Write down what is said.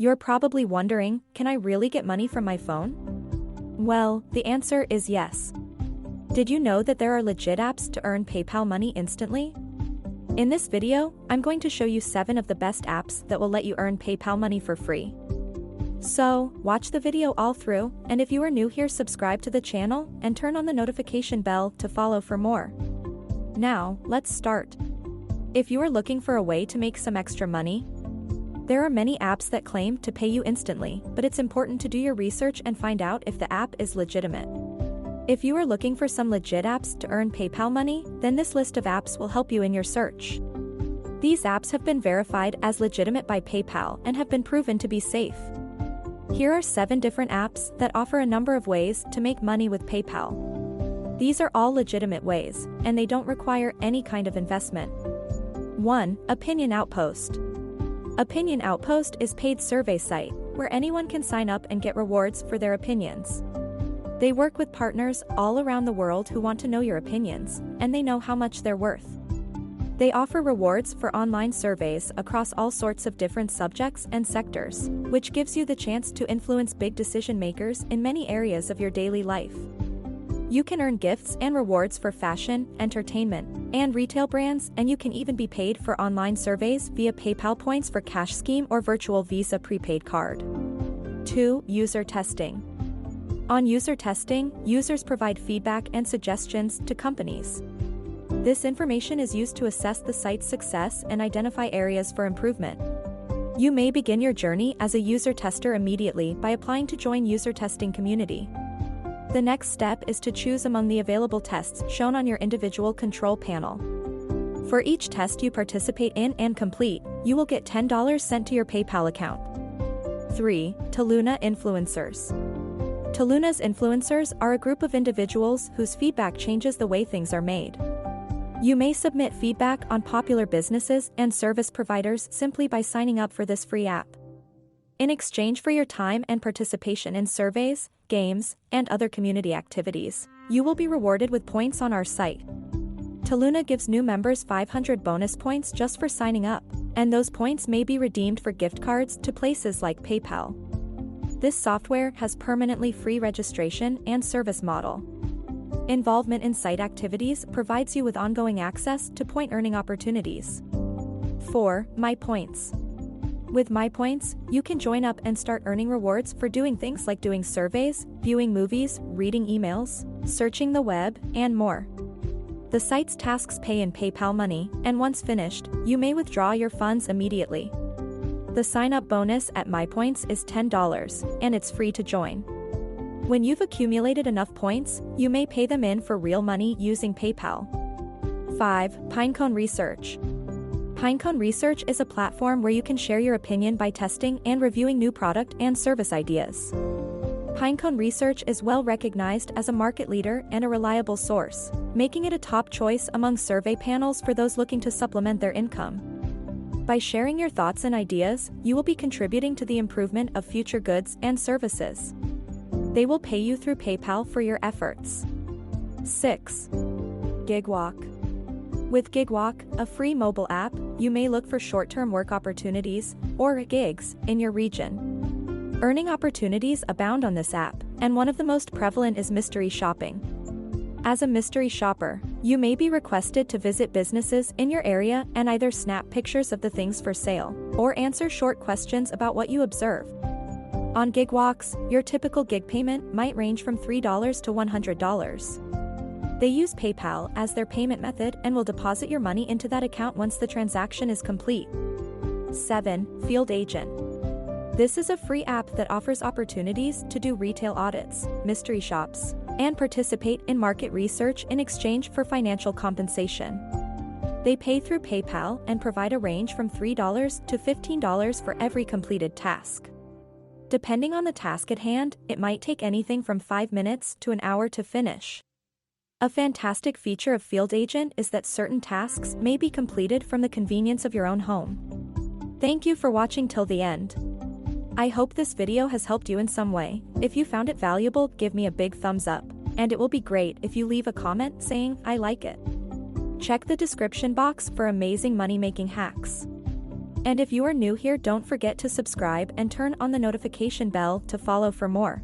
You're probably wondering, can I really get money from my phone? Well, the answer is yes. Did you know that there are legit apps to earn PayPal money instantly? In this video, I'm going to show you 7 of the best apps that will let you earn PayPal money for free. So, watch the video all through, and if you are new here, subscribe to the channel and turn on the notification bell to follow for more. Now, let's start. If you are looking for a way to make some extra money, there are many apps that claim to pay you instantly, but it's important to do your research and find out if the app is legitimate. If you are looking for some legit apps to earn PayPal money, then this list of apps will help you in your search. These apps have been verified as legitimate by PayPal and have been proven to be safe. Here are 7 different apps that offer a number of ways to make money with PayPal. These are all legitimate ways, and they don't require any kind of investment. 1. Opinion Outpost. Opinion Outpost is a paid survey site where anyone can sign up and get rewards for their opinions. They work with partners all around the world who want to know your opinions, and they know how much they're worth. They offer rewards for online surveys across all sorts of different subjects and sectors, which gives you the chance to influence big decision makers in many areas of your daily life. You can earn gifts and rewards for fashion, entertainment, and retail brands, and you can even be paid for online surveys via PayPal points for cash scheme or virtual Visa prepaid card. 2. User testing. On user testing, users provide feedback and suggestions to companies. This information is used to assess the site's success and identify areas for improvement. You may begin your journey as a user tester immediately by applying to join user testing community. The next step is to choose among the available tests shown on your individual control panel. For each test you participate in and complete, you will get $10 sent to your PayPal account. 3. Taluna Influencers. Taluna's influencers are a group of individuals whose feedback changes the way things are made. You may submit feedback on popular businesses and service providers simply by signing up for this free app. In exchange for your time and participation in surveys, games, and other community activities, you will be rewarded with points on our site. Taluna gives new members 500 bonus points just for signing up, and those points may be redeemed for gift cards to places like PayPal. This software has permanently free registration and service model. Involvement in site activities provides you with ongoing access to point earning opportunities. 4. MyPoints. With MyPoints, you can join up and start earning rewards for doing things like doing surveys, viewing movies, reading emails, searching the web, and more. The site's tasks pay in PayPal money, and once finished, you may withdraw your funds immediately. The sign-up bonus at MyPoints is $10, and it's free to join. When you've accumulated enough points, you may pay them in for real money using PayPal. 5. Pinecone Research. Pinecone Research is a platform where you can share your opinion by testing and reviewing new product and service ideas. Pinecone Research is well recognized as a market leader and a reliable source, making it a top choice among survey panels for those looking to supplement their income. By sharing your thoughts and ideas, you will be contributing to the improvement of future goods and services. They will pay you through PayPal for your efforts. 6. GigWalk. With GigWalk, a free mobile app, you may look for short-term work opportunities, or gigs, in your region. Earning opportunities abound on this app, and one of the most prevalent is mystery shopping. As a mystery shopper, you may be requested to visit businesses in your area and either snap pictures of the things for sale, or answer short questions about what you observe. On GigWalks, your typical gig payment might range from $3 to $100. They use PayPal as their payment method and will deposit your money into that account once the transaction is complete. 7. Field Agent. This is a free app that offers opportunities to do retail audits, mystery shops, and participate in market research in exchange for financial compensation. They pay through PayPal and provide a range from $3 to $15 for every completed task. Depending on the task at hand, it might take anything from 5 minutes to an hour to finish. A fantastic feature of Field Agent is that certain tasks may be completed from the convenience of your own home. Thank you for watching till the end. I hope this video has helped you in some way. If you found it valuable, give me a big thumbs up, and it will be great if you leave a comment saying, "I like it." Check the description box for amazing money-making hacks. And if you are new here, don't forget to subscribe and turn on the notification bell to follow for more.